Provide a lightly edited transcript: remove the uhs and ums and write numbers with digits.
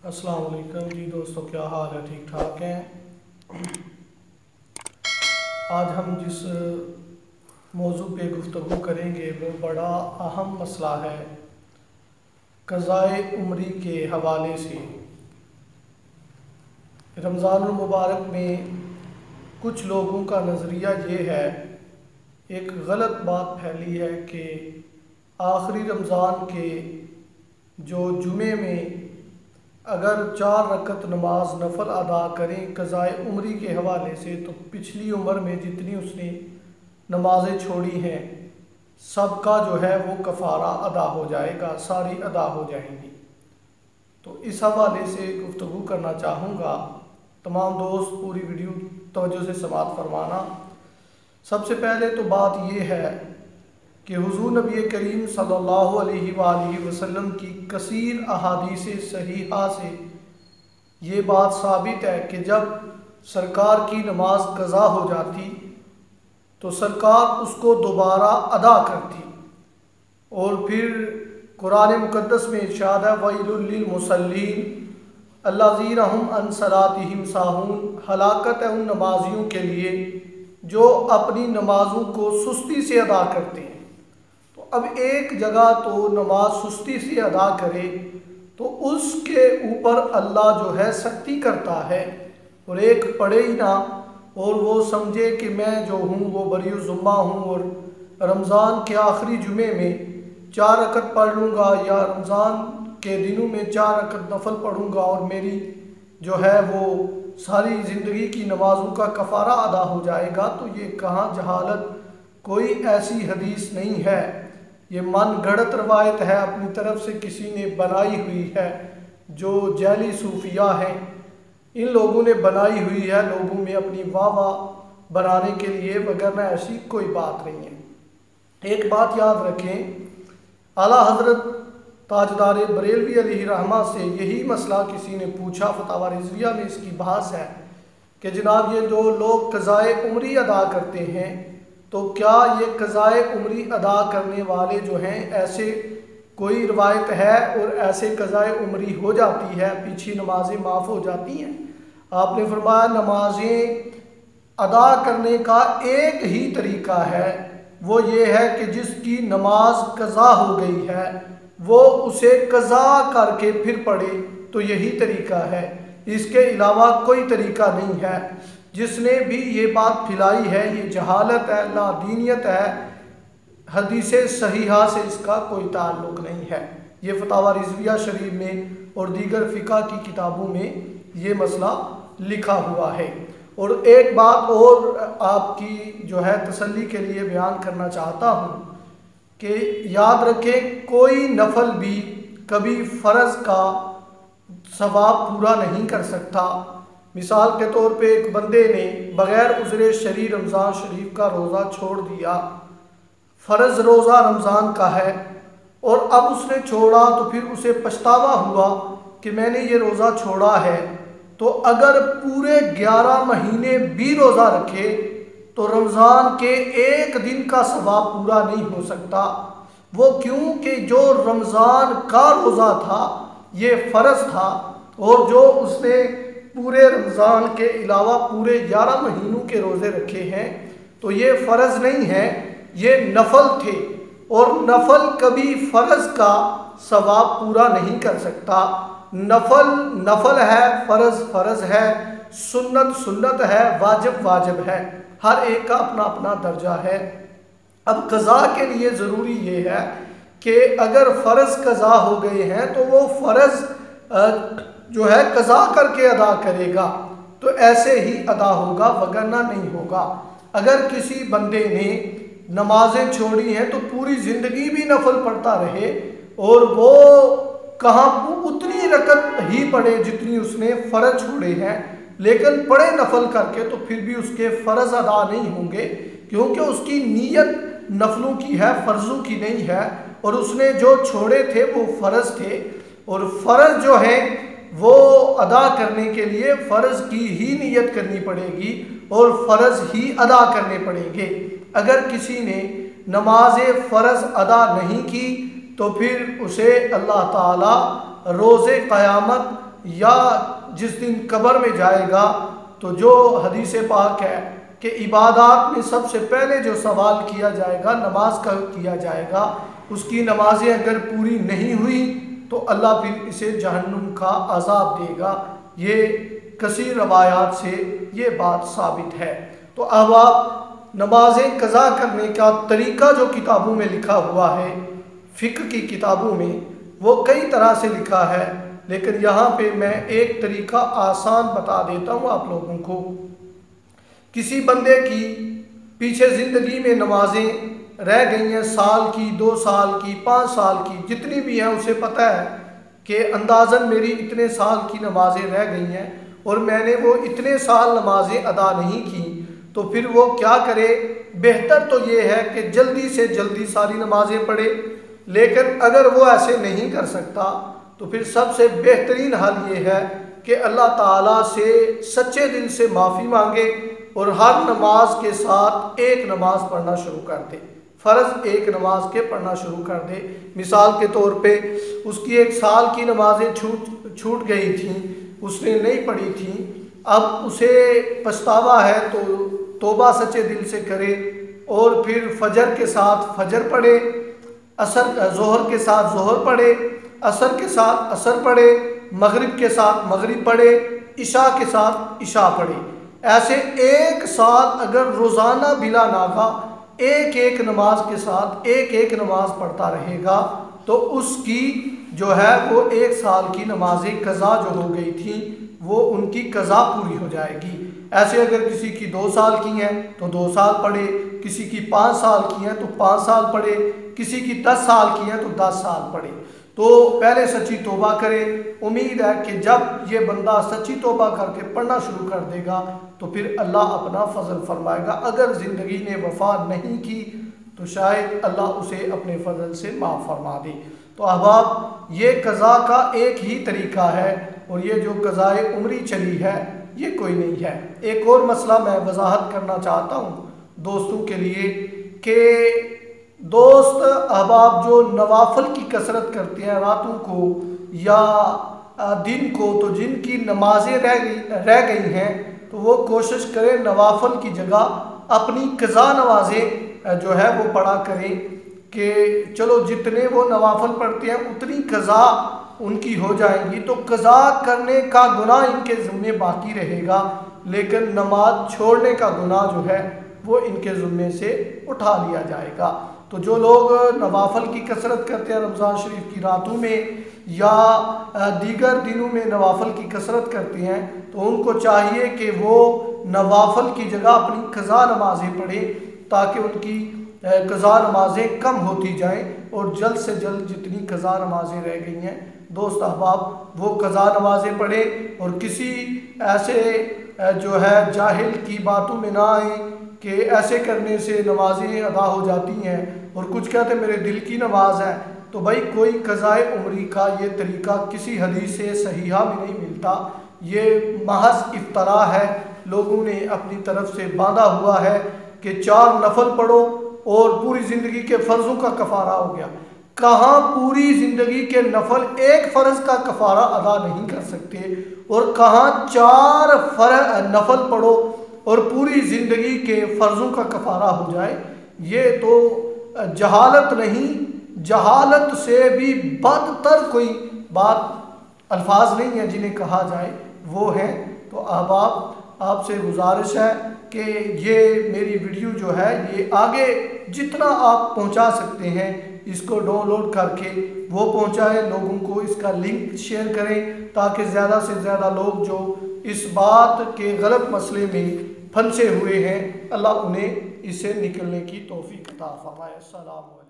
अस्सलाम वालेकुम जी दोस्तों, क्या हाल है? ठीक ठाक हैं। आज हम जिस मौजू पे गुफ्तगू करेंगे वो बड़ा अहम मसला है, क़ज़ाए उम्री के हवाले से। रमज़ानुल मुबारक में कुछ लोगों का नज़रिया ये है, एक गलत बात फैली है कि आखिरी रमज़ान के जो जुमे में अगर 4 रकत नमाज नफल अदा करें क़ज़ाए उम्री के हवाले से, तो पिछली उम्र में जितनी उसने नमाज़ें छोड़ी हैं सबका जो है वो कफ़ारा अदा हो जाएगा, सारी अदा हो जाएंगी। तो इस हवाले से गुफ्तगू करना चाहूँगा। तमाम दोस्त पूरी वीडियो तवज्जो से समाअत फरमाना। सबसे पहले तो बात यह है कि हुज़ूर नबी करीम सल्लल्लाहु अलैहि वसल्लम की कसीर अहादीस सहीहा से ये बात साबित है कि जब सरकार की नमाज क़ज़ा हो जाती तो सरकार उसको दोबारा अदा करती। और फिर कुरान मुक़द्दस में इरशाद है, वैलुल लिल मुसल्लीन अल्लज़ीना हुम अन सलातिहिम साहून, हलाकत है उन नमाजियों के लिए जो अपनी नमाजों को सुस्ती से अदा करते हैं। तो अब एक जगह तो नमाज सुस्ती से अदा करे तो उसके ऊपर अल्लाह जो है सख्ती करता है, और एक पढ़े ही ना और वो समझे कि मैं जो हूँ वो बरीउ ज़ुम्मा हूँ और रमज़ान के आखिरी जुमे में 4 रकत पढ़ लूँगा या रमज़ान के दिनों में 4 रकत नफल पढ़ूँगा और मेरी जो है वो सारी ज़िंदगी की नमाजों का कफ़ारा अदा हो जाएगा। तो ये कहाँ जहालत, कोई ऐसी हदीस नहीं है, ये मन गढ़ंत रवायत है, अपनी तरफ से किसी ने बनाई हुई है। जो जैली सूफिया हैं इन लोगों ने बनाई हुई है लोगों में अपनी वाह बनाने के लिए, वगरना ऐसी कोई बात नहीं है। एक बात याद रखें, आला हज़रत ताजदार बरेलवी अलैहि रहमा से यही मसला किसी ने पूछा, फतावा रिज़विया में इसकी बहस है कि जनाब ये जो लोग क़ज़ाए उम्री अदा करते हैं तो क्या ये क़ज़ाए उम्री अदा करने वाले जो हैं ऐसे कोई रिवायत है और ऐसे क़ज़ाए उम्री हो जाती है, पीछे नमाजें माफ़ हो जाती हैं? आपने फरमाया नमाजें अदा करने का एक ही तरीका है, वो ये है कि जिसकी नमाज क़ज़ा हो गई है वो उसे क़ज़ा करके फिर पढ़े, तो यही तरीका है, इसके अलावा कोई तरीका नहीं है। जिसने भी ये बात फैलाई है ये जहालत है, नादीनियत है, हदीस सहीहा से इसका कोई ताल्लुक़ नहीं है। ये फतावा रिज़विया शरीफ में और दीगर फ़िक़ह की किताबों में ये मसला लिखा हुआ है। और एक बात और आपकी जो है तसल्ली के लिए बयान करना चाहता हूँ कि याद रखें, कोई नफल भी कभी फ़र्ज़ का सवाब पूरा नहीं कर सकता। मिसाल के तौर पे एक बंदे ने बग़ैर उज़्र शरी रमज़ान शरीफ का रोज़ा छोड़ दिया, फ़र्ज़ रोज़ा रमज़ान का है और अब उसने छोड़ा तो फिर उसे पछतावा हुआ कि मैंने ये रोज़ा छोड़ा है, तो अगर पूरे 11 महीने भी रोज़ा रखे तो रमज़ान के एक दिन का सवाब पूरा नहीं हो सकता। वो क्योंकि जो रमज़ान का रोज़ा था ये फ़र्ज़ था और जो उसने पूरे रमज़ान के अलावा पूरे 11 महीनों के रोज़े रखे हैं तो ये फ़र्ज़ नहीं है, ये नफल थे, और नफल कभी फ़र्ज़ का सवाब पूरा नहीं कर सकता। नफल नफल है, फ़र्ज़ फ़र्ज़ है, सुन्नत सुन्नत है, वाजिब वाजिब है, हर एक का अपना अपना दर्जा है। अब क़ज़ा के लिए ज़रूरी ये है कि अगर फ़र्ज़ क़ज़ा हो गए हैं तो वो फ़र्ज़ जो है क़ज़ा करके अदा करेगा, तो ऐसे ही अदा होगा, वगरना नहीं होगा। अगर किसी बंदे ने नमाजें छोड़ी हैं तो पूरी ज़िंदगी भी नफल पढ़ता रहे और वो कहाँ उतनी रकत ही पढ़े जितनी उसने फ़र्ज़ छोड़े हैं, लेकिन पढ़े नफल करके, तो फिर भी उसके फ़र्ज़ अदा नहीं होंगे, क्योंकि उसकी नीयत नफलों की है, फ़र्ज़ों की नहीं है, और उसने जो छोड़े थे वो फ़र्ज़ थे, और फ़र्ज़ जो है वो अदा करने के लिए फ़र्ज़ की ही नीयत करनी पड़ेगी और फ़र्ज़ ही अदा करने पड़ेंगे। अगर किसी ने नमाज फ़र्ज़ अदा नहीं की तो फिर उसे अल्लाह ताला रोज़े क़यामत या जिस दिन कब्र में जाएगा, तो जो हदीस पाक है कि इबादत में सबसे पहले जो सवाल किया जाएगा नमाज का किया जाएगा, उसकी नमाजें अगर पूरी नहीं हुई तो अल्लाह फिर इसे जहन्नुम का अजाब देगा। ये कसीर रवायात से ये बात साबित है। तो अब आप नमाजें कज़ा करने का तरीका जो किताबों में लिखा हुआ है, फ़िक्र की किताबों में, वो कई तरह से लिखा है, लेकिन यहाँ पे मैं एक तरीका आसान बता देता हूँ आप लोगों को। किसी बंदे की पीछे ज़िंदगी में नमाजें रह गई हैं, साल की, 2 साल की, 5 साल की, जितनी भी हैं, उसे पता है कि अंदाज़न मेरी इतने साल की नमाजें रह गई हैं और मैंने वो इतने साल नमाजें अदा नहीं की, तो फिर वो क्या करे? बेहतर तो ये है कि जल्दी से जल्दी सारी नमाजें पढ़े। लेकिन अगर वो ऐसे नहीं कर सकता तो फिर सबसे बेहतरीन हल ये है कि अल्लाह ताला से सच्चे दिल से माफ़ी मांगे और हर नमाज के साथ एक नमाज पढ़ना शुरू कर दे। फ़र्ज़ एक नमाज के पढ़ना शुरू कर दे। मिसाल के तौर पे उसकी 1 साल की नमाजें छूट गई थी, उसने नहीं पढ़ी थी, अब उसे पछतावा है तो तौबा सच्चे दिल से करे और फिर फजर के साथ फजर पढ़े, ज़ोहर के साथ ज़ोहर पढ़े, असर के साथ असर पढ़े, मगरिब के साथ मगरिब पढ़े, इशा के साथ इशा पढ़े। ऐसे एक साथ अगर रोज़ाना बिला नागा एक एक नमाज के साथ एक एक नमाज पढ़ता रहेगा तो उसकी जो है वो 1 साल की नमाजें कज़ा जो हो गई थी वो उनकी कज़ा पूरी हो जाएगी। ऐसे अगर किसी की 2 साल की हैं तो 2 साल पढ़े, किसी की 5 साल की हैं तो 5 साल पढ़े, किसी की 10 साल की हैं तो 10 साल पढ़े। तो पहले सच्ची तौबा करे। उम्मीद है कि जब ये बंदा सच्ची तौबा करके पढ़ना शुरू कर देगा तो फिर अल्लाह अपना फजल फरमाएगा। अगर ज़िंदगी ने वफा नहीं की तो शायद अल्लाह उसे अपने फजल से माफ़ फरमा दे। तो अहबाब, ये कज़ा का एक ही तरीका है और ये जो कज़ाए उम्री चली है ये कोई नहीं है। एक और मसला मैं वजाहत करना चाहता हूँ दोस्तों के लिए कि दोस्त अहबाब जो नवाफल की कसरत करते हैं रातों को या दिन को, तो जिनकी नमाजें रह गई हैं तो वो कोशिश करें नवाफल की जगह अपनी कज़ा नमाजें जो है वो पढ़ा करें कि चलो जितने वो नवाफल पढ़ते हैं उतनी कज़ा उनकी हो जाएंगी, तो कज़ा करने का गुनाह इनके ज़िम्मे बाकी रहेगा, लेकिन नमाज छोड़ने का गुनाह जो है वो इनके ज़िम्मे से उठा लिया जाएगा। तो जो लोग नवाफल की कसरत करते हैं रमज़ान शरीफ की रातों में या दीगर दिनों में नवाफल की कसरत करते हैं तो उनको चाहिए कि वो नवाफल की जगह अपनी कज़ा नमाजें पढ़ें ताकि उनकी कज़ा नमाजें कम होती जाएं और जल्द से जल्द जितनी कज़ा नमाजें रह गई हैं दोस्त अहबाब वो कज़ा नमाजें पढ़ें और किसी ऐसे जो है जाहिल की बातों में ना आए कि ऐसे करने से नमाजें अदा हो जाती हैं और कुछ कहते मेरे दिल की नमाज है। तो भाई कोई कज़ाए उम्री का ये तरीका किसी हदीस से सहीहा में नहीं मिलता, ये महज इफ्तरा है, लोगों ने अपनी तरफ से बांधा हुआ है कि 4 नफल पढ़ो और पूरी ज़िंदगी के फ़र्ज़ों का कफ़ारा हो गया। कहाँ पूरी ज़िंदगी के नफल एक फ़र्ज़ का कफ़ारा अदा नहीं कर सकते और कहाँ 4 नफल पढ़ो और पूरी ज़िंदगी के फ़र्ज़ों का कफ़ारा हो जाए। ये तो जहालत नहीं, जहालत से भी बदतर कोई बात अल्फाज नहीं है जिन्हें कहा जाए वो है। तो अहबाब आपसे गुजारिश है कि ये मेरी वीडियो जो है ये आगे जितना आप पहुंचा सकते हैं इसको डाउनलोड करके वो पहुंचाएं, लोगों को इसका लिंक शेयर करें ताकि ज़्यादा से ज़्यादा लोग जो इस बात के गलत मसले में फंसे हुए हैं अल्लाह उन्हें इससे निकलने की तौफीक अता फरमाए। अस्सलाम वालेकुम।